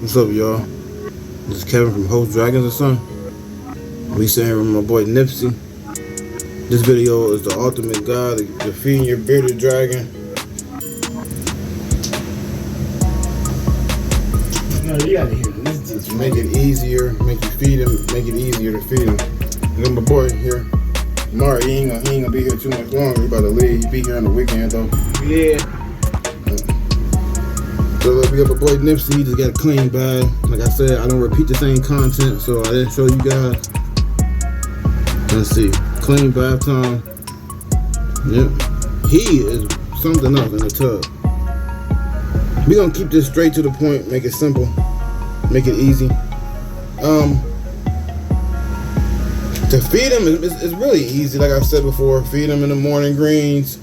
What's up, y'all? This is Kevin from Host Dragons or something. We sitting here with my boy Nipsey. This video is the ultimate guide to feeding your bearded dragon. No, you gotta hear this. To make it easier, make it easier to feed him. And then my boy here, Mari, he ain't gonna be here too much longer. He about to leave. He be here on the weekend though. Yeah. So look, we got my boy Nipsey. He just got a clean bag. Like I said, I don't repeat the same content, so I didn't show you guys. Let's see, clean bath time. Yep, he is something else in the tub. We gonna keep this straight to the point, make it simple, make it easy. To feed him is really easy. Like I've said before, feed him in the morning greens.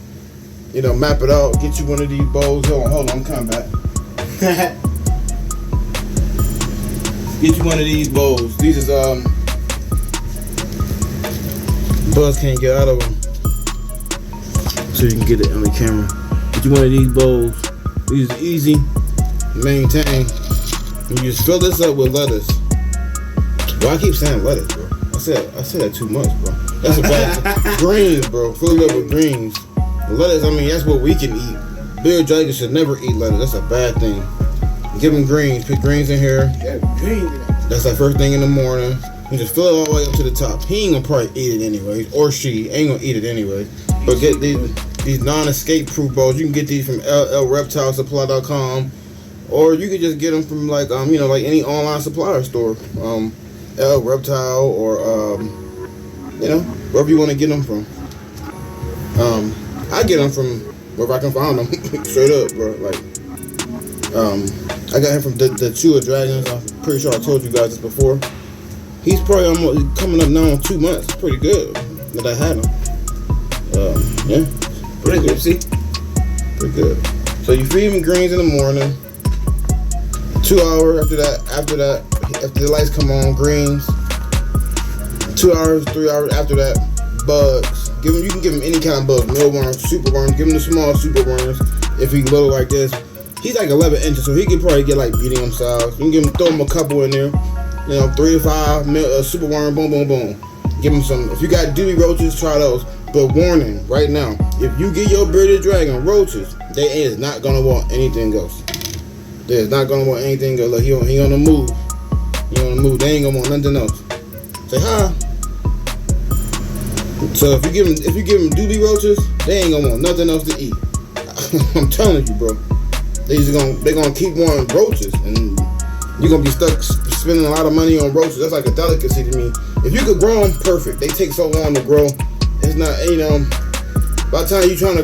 You know, map it out. Get you one of these bowls. Hold on, I'm coming back. Get you one of these bowls. These is Buzz can't get out of them, so you can get it on the camera. Get you one of these bowls. These is easy to maintain. And you just fill this up with lettuce. Well, I keep saying lettuce, bro. I said that too much, bro. That's a bad greens, bro. Fill it up with greens. The lettuce, I mean, that's what we can eat. Bearded dragons should never eat lettuce. That's a bad thing. Give them greens. Put greens in here. That's like first thing in the morning. You just fill it all the way up to the top. He ain't gonna probably eat it anyways, or she ain't gonna eat it anyway. But get these non-escape proof bowls. You can get these from lreptilesupply.com, or you can just get them from like like any online supplier store, L Reptile, or wherever you want to get them from. I get them from wherever I can find them, straight up, bro. Like, I got him from the Chew of Dragons. I'm pretty sure I told you guys this before. He's probably almost coming up now on 2 months. Pretty good that I had him. Yeah, pretty good. See, pretty good. So you feed him greens in the morning. 2 hours after the lights come on, greens. 2 hours, 3 hours after that, bugs. You can give him any kind of bugs, mealworms, super worms. Give him the small super worms. If he's little like this, he's like 11 inches, so he can probably get like medium size. You can throw him a couple in there. 3 to 5 super worm, boom, boom, boom. Give him some. If you got doobie roaches, try those. But warning, right now, if you get your bearded dragon roaches, they is not gonna want anything else. They is not gonna want anything else. Like he on the move. He on the move. They ain't gonna want nothing else. Say hi. So if you give them doobie roaches, they ain't gonna want nothing else to eat. I'm telling you, bro. They gonna keep wanting roaches, and you're gonna be stuck spending a lot of money on roaches. That's like a delicacy to me. If you could grow them, perfect. They take so long to grow. It's not, by the time you're trying to grow